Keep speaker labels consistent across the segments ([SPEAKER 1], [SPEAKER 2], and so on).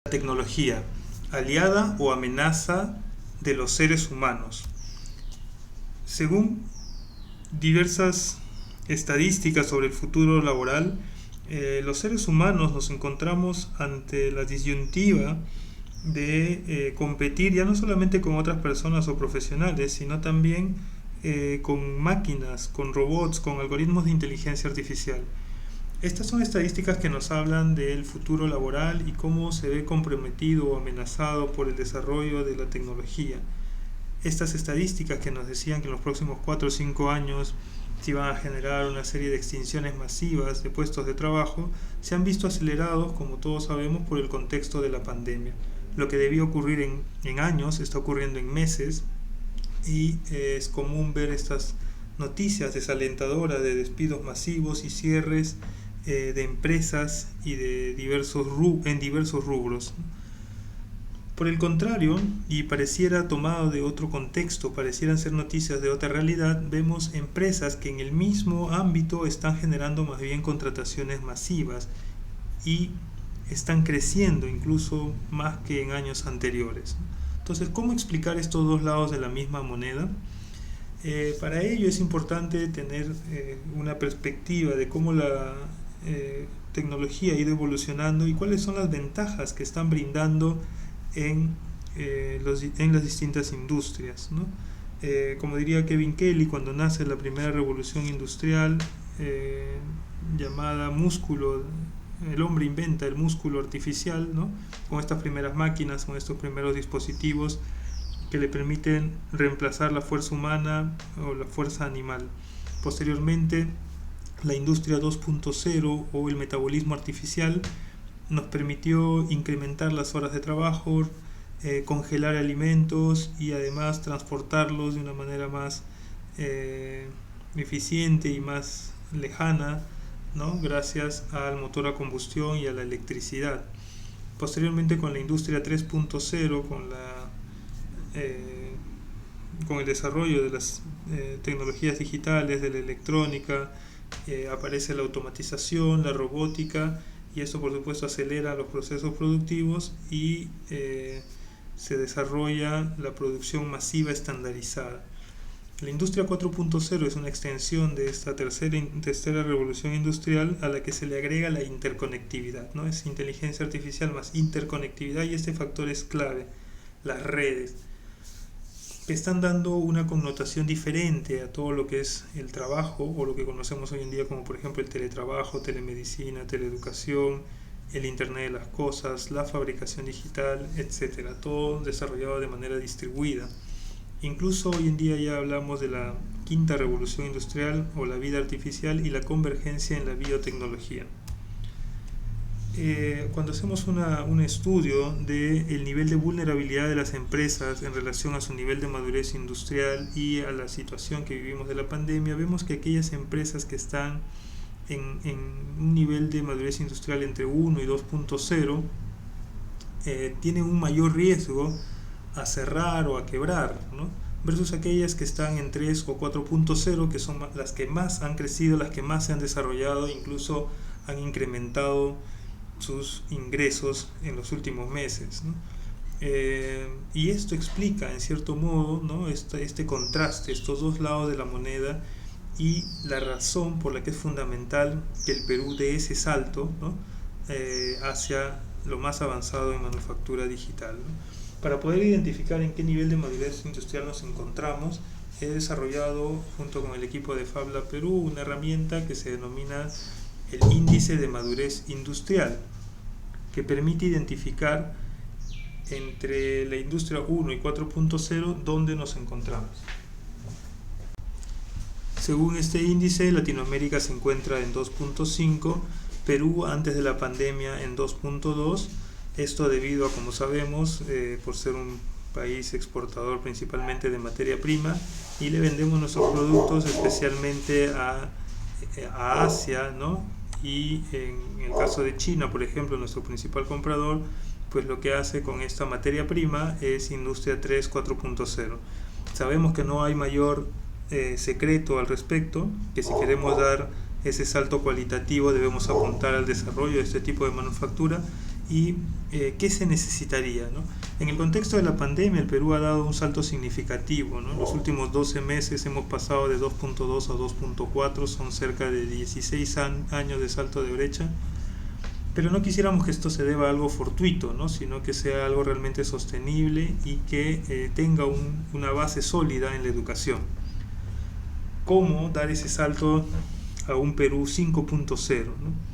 [SPEAKER 1] Tecnología, aliada o amenaza de los seres humanos. Según diversas estadísticas sobre el futuro laboral, los seres humanos nos encontramos ante la disyuntiva de competir ya no solamente con otras personas o profesionales, sino también con máquinas, con robots, con algoritmos de inteligencia artificial. Estas son estadísticas que nos hablan del futuro laboral y cómo se ve comprometido o amenazado por el desarrollo de la tecnología. Estas estadísticas que nos decían que en los próximos 4 o 5 años se iban a generar una serie de extinciones masivas de puestos de trabajo, se han visto acelerados, como todos sabemos, por el contexto de la pandemia. Lo que debía ocurrir en años está ocurriendo en meses y es común ver estas noticias desalentadoras de despidos masivos y cierres de empresas y de diversos rubros. Por el contrario, y pareciera tomado de otro contexto, parecieran ser noticias de otra realidad, vemos empresas que en el mismo ámbito están generando más bien contrataciones masivas y están creciendo incluso más que en años anteriores. Entonces, ¿cómo explicar estos dos lados de la misma moneda? Para ello es importante tener una perspectiva de cómo la tecnología ha ido evolucionando y cuáles son las ventajas que están brindando en las distintas industrias, ¿no? Como diría Kevin Kelly, cuando nace la primera revolución industrial llamada músculo, el hombre inventa el músculo artificial, ¿no? Con estas primeras máquinas, con estos primeros dispositivos que le permiten reemplazar la fuerza humana o la fuerza animal. Posteriormente, la industria 2.0 o el metabolismo artificial nos permitió incrementar las horas de trabajo, congelar alimentos y además transportarlos de una manera más eficiente y más lejana, ¿no? Gracias al motor a combustión y a la electricidad. Posteriormente, con la industria 3.0, con el desarrollo de las tecnologías digitales, de la electrónica, aparece la automatización, la robótica, y esto por supuesto acelera los procesos productivos y se desarrolla la producción masiva estandarizada. La industria 4.0 es una extensión de esta tercera revolución industrial a la que se le agrega la interconectividad, ¿no? Es inteligencia artificial más interconectividad, y este factor es clave, las redes, que están dando una connotación diferente a todo lo que es el trabajo o lo que conocemos hoy en día como por ejemplo el teletrabajo, telemedicina, teleeducación, el internet de las cosas, la fabricación digital, etcétera, todo desarrollado de manera distribuida. Incluso hoy en día ya hablamos de la quinta revolución industrial o la vida artificial y la convergencia en la biotecnología. Cuando hacemos un estudio del nivel de vulnerabilidad de las empresas en relación a su nivel de madurez industrial y a la situación que vivimos de la pandemia, vemos que aquellas empresas que están en un nivel de madurez industrial entre 1 y 2.0 tienen un mayor riesgo a cerrar o a quebrar, ¿no? Versus aquellas que están en 3 o 4.0, que son las que más han crecido, las que más se han desarrollado, incluso han incrementado sus ingresos en los últimos meses, ¿no? Y esto explica en cierto modo, ¿no? este contraste, estos dos lados de la moneda, y la razón por la que es fundamental que el Perú dé ese salto, ¿no? Hacia lo más avanzado en manufactura digital, ¿no? Para poder identificar en qué nivel de madurez industrial nos encontramos, he desarrollado junto con el equipo de FabLab Perú una herramienta que se denomina el índice de madurez industrial, que permite identificar entre la industria 1 y 4.0 dónde nos encontramos. Según este índice, Latinoamérica se encuentra en 2.5, Perú antes de la pandemia en 2.2, esto debido a, como sabemos, por ser un país exportador principalmente de materia prima, y le vendemos nuestros productos especialmente a Asia, ¿no? Y en el caso de China, por ejemplo, nuestro principal comprador, pues lo que hace con esta materia prima es industria 3, 4.0. Sabemos que no hay mayor secreto al respecto, que si queremos dar ese salto cualitativo debemos apuntar al desarrollo de este tipo de manufactura, y qué se necesitaría, ¿no? En el contexto de la pandemia, el Perú ha dado un salto significativo, ¿no? En los últimos 12 meses hemos pasado de 2.2 a 2.4, son cerca de 16 años de salto de brecha, pero no quisiéramos que esto se deba a algo fortuito, ¿no? Sino que sea algo realmente sostenible y que tenga una base sólida en la educación. ¿Cómo dar ese salto a un Perú 5.0, ¿no?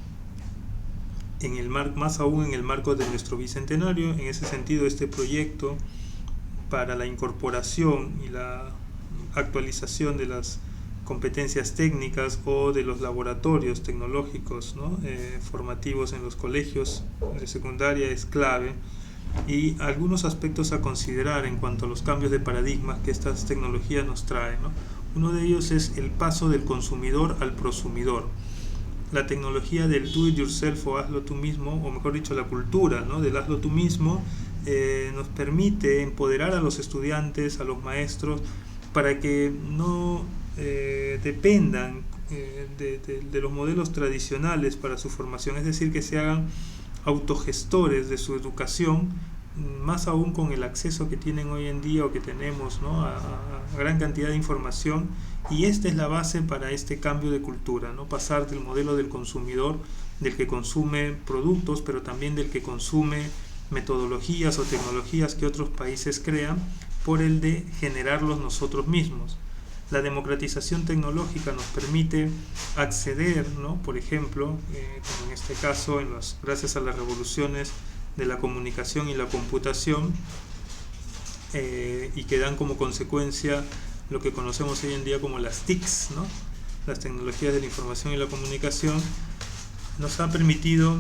[SPEAKER 1] Más aún en el marco de nuestro bicentenario? En ese sentido, este proyecto para la incorporación y la actualización de las competencias técnicas o de los laboratorios tecnológicos, ¿no? Formativos en los colegios de secundaria es clave, y algunos aspectos a considerar en cuanto a los cambios de paradigmas que estas tecnologías nos traen, ¿no? Uno de ellos es el paso del consumidor al prosumidor. La tecnología del do it yourself o hazlo tú mismo, o mejor dicho la cultura, ¿no? Del hazlo tú mismo, nos permite empoderar a los estudiantes, a los maestros, para que no dependan de los modelos tradicionales para su formación, es decir, que se hagan autogestores de su educación, más aún con el acceso que tienen hoy en día o que tenemos, ¿no? a gran cantidad de información. Y esta es la base para este cambio de cultura, ¿no? Pasar del modelo del consumidor, del que consume productos, pero también del que consume metodologías o tecnologías que otros países crean, por el de generarlos nosotros mismos. La democratización tecnológica nos permite acceder, ¿no? Por ejemplo, como en este caso, gracias a las revoluciones de la comunicación y la computación, y que dan como consecuencia lo que conocemos hoy en día como las TICs, ¿no? Las tecnologías de la información y la comunicación, nos han permitido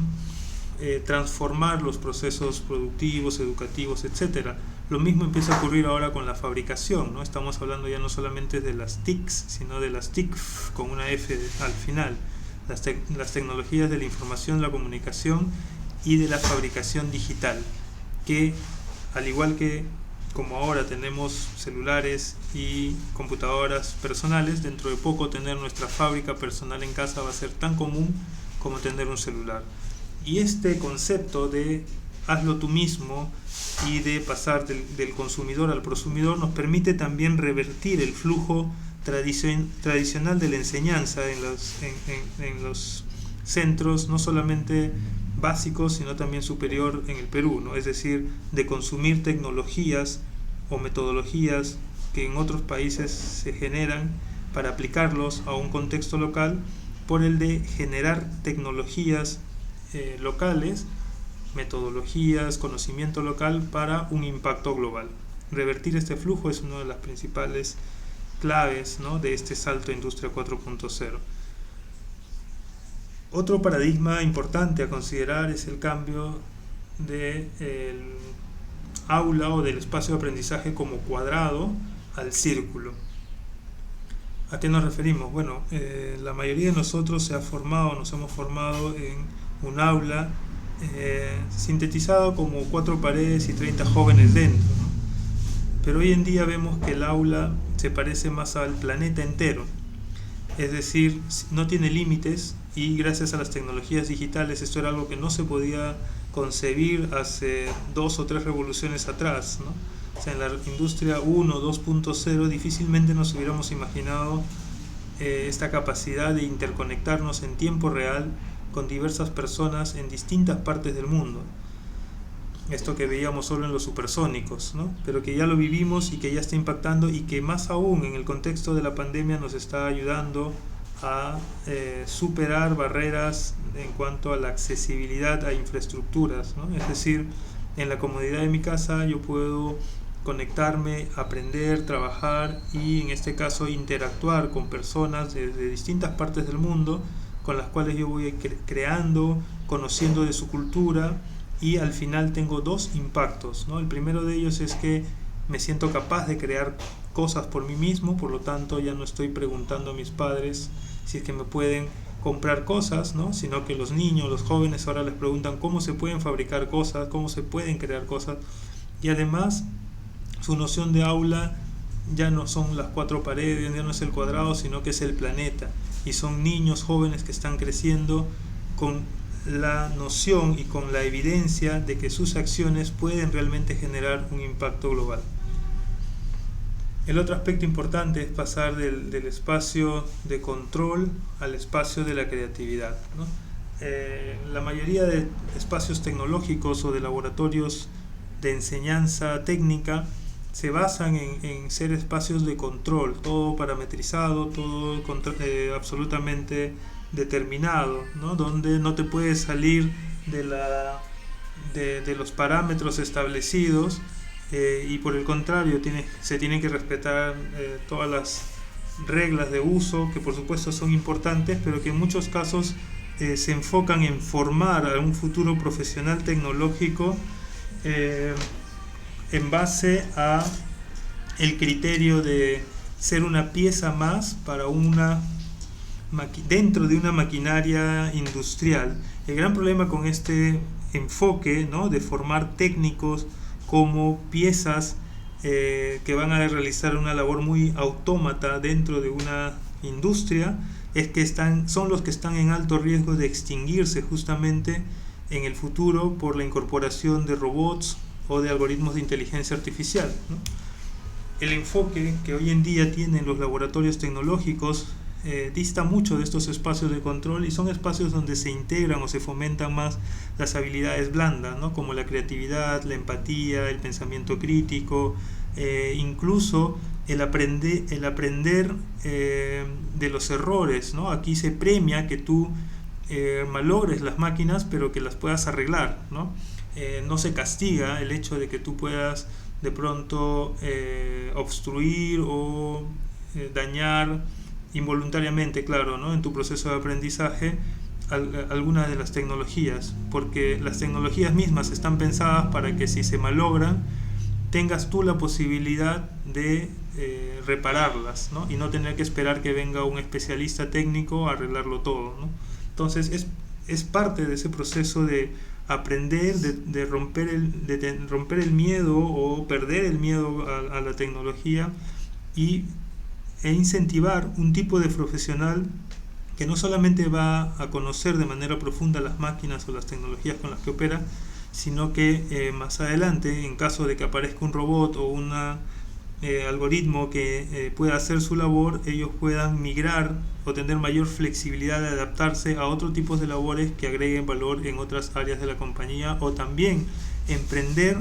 [SPEAKER 1] transformar los procesos productivos, educativos, etcétera. Lo mismo empieza a ocurrir ahora con la fabricación, ¿no? Estamos hablando ya no solamente de las TICs, sino de las TICF con una F al final, las tecnologías de la información, la comunicación y de la fabricación digital, que al igual que como ahora tenemos celulares y computadoras personales, dentro de poco tener nuestra fábrica personal en casa va a ser tan común como tener un celular. Y este concepto de hazlo tú mismo y de pasar del consumidor al prosumidor nos permite también revertir el flujo tradicional de la enseñanza en los centros, no solamente básicos, sino también superior en el Perú, ¿no? Es decir, de consumir tecnologías o metodologías que en otros países se generan para aplicarlos a un contexto local, por el de generar tecnologías locales, metodologías, conocimiento local para un impacto global. Revertir este flujo es una de las principales claves, ¿no? De este salto a Industria 4.0. Otro paradigma importante a considerar es el cambio del aula o del espacio de aprendizaje como cuadrado al círculo. ¿A qué nos referimos? Bueno, la mayoría de nosotros nos hemos formado en un aula sintetizado como 4 paredes y 30 jóvenes dentro, ¿no? Pero hoy en día vemos que el aula se parece más al planeta entero, es decir, no tiene límites, y gracias a las tecnologías digitales esto era algo que no se podía concebir hace 2 o 3 revoluciones atrás, ¿no? O sea, en la industria 1, 2.0 difícilmente nos hubiéramos imaginado esta capacidad de interconectarnos en tiempo real con diversas personas en distintas partes del mundo. Esto que veíamos solo en los supersónicos, ¿no? Pero que ya lo vivimos y que ya está impactando, y que más aún en el contexto de la pandemia nos está ayudando a superar barreras en cuanto a la accesibilidad a infraestructuras, ¿no? Es decir, en la comodidad de mi casa yo puedo conectarme, aprender, trabajar y en este caso interactuar con personas de distintas partes del mundo, con las cuales yo voy creando, conociendo de su cultura, y al final tengo 2 impactos, ¿no? El primero de ellos es que me siento capaz de crear cosas por mí mismo, por lo tanto ya no estoy preguntando a mis padres si es que me pueden comprar cosas, ¿no? Sino que los niños, los jóvenes ahora les preguntan cómo se pueden fabricar cosas, cómo se pueden crear cosas, y además su noción de aula ya no son las 4 paredes, ya no es el cuadrado, sino que es el planeta, y son niños jóvenes que están creciendo con la noción y con la evidencia de que sus acciones pueden realmente generar un impacto global. El otro aspecto importante es pasar del espacio de control al espacio de la creatividad, ¿no? La mayoría de espacios tecnológicos o de laboratorios de enseñanza técnica se basan en ser espacios de control, todo parametrizado, todo absolutamente determinado, ¿no? Donde no te puedes salir de los parámetros establecidos, y por el contrario se tienen que respetar todas las reglas de uso, que por supuesto son importantes, pero que en muchos casos se enfocan en formar a un futuro profesional tecnológico en base a el criterio de ser una pieza más para dentro de una maquinaria industrial. El gran problema con este enfoque, ¿no?, de formar técnicos como piezas que van a realizar una labor muy autómata dentro de una industria, es que son los que están en alto riesgo de extinguirse justamente en el futuro por la incorporación de robots o de algoritmos de inteligencia artificial, ¿no? El enfoque que hoy en día tienen los laboratorios tecnológicos dista mucho de estos espacios de control, y son espacios donde se integran o se fomentan más las habilidades blandas, ¿no?, como la creatividad, la empatía, el pensamiento crítico, incluso el aprender de los errores, ¿no? Aquí se premia que tú malogres las máquinas, pero que las puedas arreglar, ¿no? No se castiga el hecho de que tú puedas de pronto obstruir o dañar involuntariamente, claro, ¿no?, en tu proceso de aprendizaje algunas de las tecnologías, porque las tecnologías mismas están pensadas para que si se malogran tengas tú la posibilidad de repararlas, ¿no?, y no tener que esperar que venga un especialista técnico a arreglarlo todo, ¿no? Entonces es parte de ese proceso de aprender, de romper el miedo o perder el miedo a la tecnología e incentivar un tipo de profesional que no solamente va a conocer de manera profunda las máquinas o las tecnologías con las que opera, sino que más adelante, en caso de que aparezca un robot o un algoritmo que pueda hacer su labor, ellos puedan migrar o tener mayor flexibilidad de adaptarse a otros tipos de labores que agreguen valor en otras áreas de la compañía, o también emprender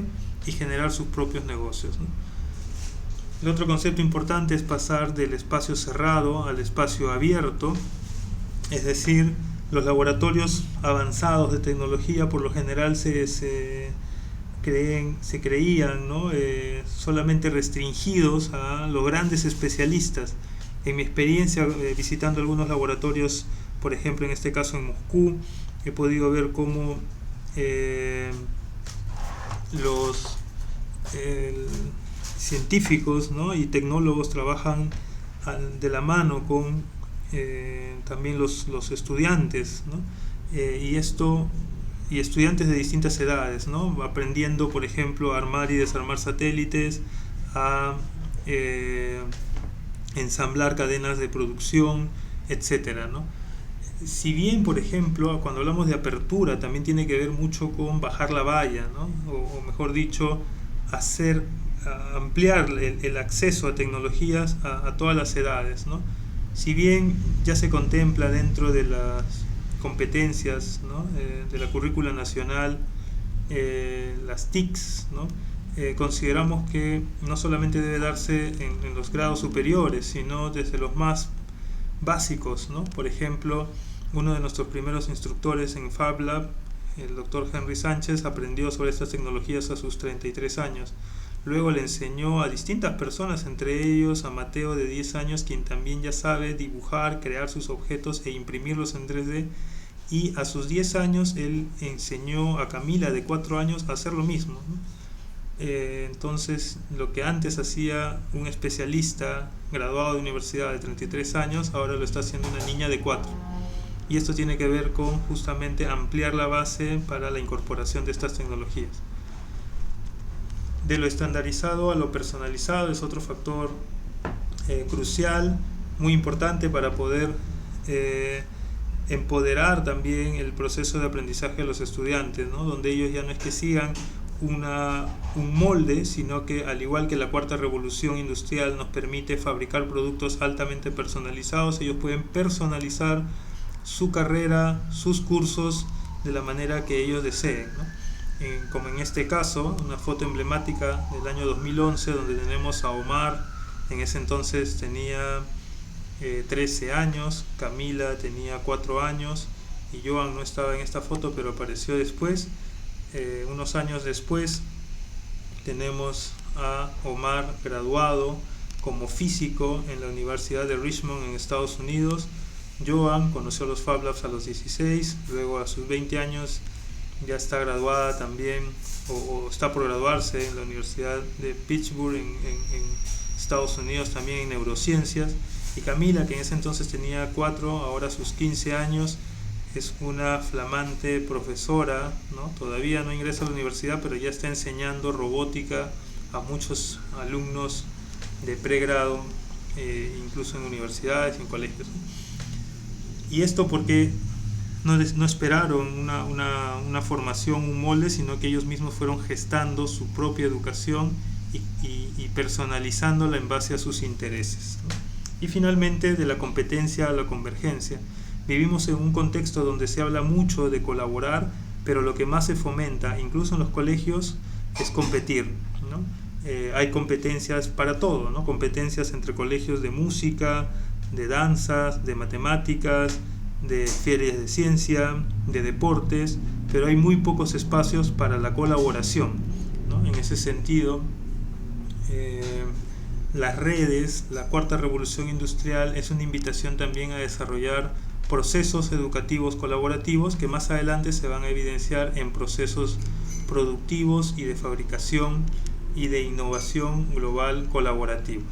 [SPEAKER 1] y generar sus propios negocios, ¿no? El otro concepto importante es pasar del espacio cerrado al espacio abierto, es decir, los laboratorios avanzados de tecnología por lo general se creían, ¿no?, solamente restringidos a los grandes especialistas. En mi experiencia visitando algunos laboratorios, por ejemplo en este caso en Moscú, he podido ver cómo los científicos, ¿no?, y tecnólogos trabajan de la mano con también los estudiantes, ¿no?, y estudiantes de distintas edades, ¿no?, aprendiendo, por ejemplo, a armar y desarmar satélites, a ensamblar cadenas de producción, etcétera, ¿no? Si bien, por ejemplo, cuando hablamos de apertura, también tiene que ver mucho con bajar la valla, ¿no?, o mejor dicho, ampliar el acceso a tecnologías a todas las edades, ¿no? Si bien ya se contempla dentro de las competencias, ¿no?, de la currícula nacional, las TICs, ¿no?, consideramos que no solamente debe darse en los grados superiores, sino desde los más básicos, ¿no? Por ejemplo, uno de nuestros primeros instructores en Fab Lab, el doctor Henry Sánchez, aprendió sobre estas tecnologías a sus 33 años. Luego le enseñó a distintas personas, entre ellos a Mateo de 10 años, quien también ya sabe dibujar, crear sus objetos e imprimirlos en 3D. Y a sus 10 años él enseñó a Camila de 4 años a hacer lo mismo, ¿no? Entonces, lo que antes hacía un especialista graduado de universidad de 33 años, ahora lo está haciendo una niña de 4. Y esto tiene que ver con justamente ampliar la base para la incorporación de estas tecnologías. De lo estandarizado a lo personalizado es otro factor crucial, muy importante para poder empoderar también el proceso de aprendizaje de los estudiantes, ¿no? Donde ellos ya no es que sigan un molde, sino que al igual que la cuarta revolución industrial nos permite fabricar productos altamente personalizados, ellos pueden personalizar su carrera, sus cursos de la manera que ellos deseen, ¿no? Como en este caso, una foto emblemática del año 2011 donde tenemos a Omar. En ese entonces tenía 13 años, Camila tenía 4 años y Joan no estaba en esta foto pero apareció después. Unos años después tenemos a Omar graduado como físico en la Universidad de Richmond en Estados Unidos. Joan conoció los Fab Labs a los 16, luego a sus 20 años ya está graduada también o está por graduarse en la Universidad de Pittsburgh en Estados Unidos también en neurociencias. Y Camila, que en ese entonces tenía 4, ahora sus 15 años, es una flamante profesora, ¿no? Todavía no ingresa a la universidad, pero ya está enseñando robótica a muchos alumnos de pregrado, incluso en universidades y en colegios. Y esto porque no esperaron una formación, un molde, sino que ellos mismos fueron gestando su propia educación y personalizándola en base a sus intereses, ¿no? Y finalmente, de la competencia a la convergencia. Vivimos en un contexto donde se habla mucho de colaborar, pero lo que más se fomenta, incluso en los colegios, es competir, ¿no? Hay competencias para todo, ¿no? Competencias entre colegios de música, de danzas, de matemáticas, de ferias de ciencia, de deportes, pero hay muy pocos espacios para la colaboración, ¿no? En ese sentido, las redes, la cuarta revolución industrial es una invitación también a desarrollar procesos educativos colaborativos que más adelante se van a evidenciar en procesos productivos y de fabricación y de innovación global colaborativos.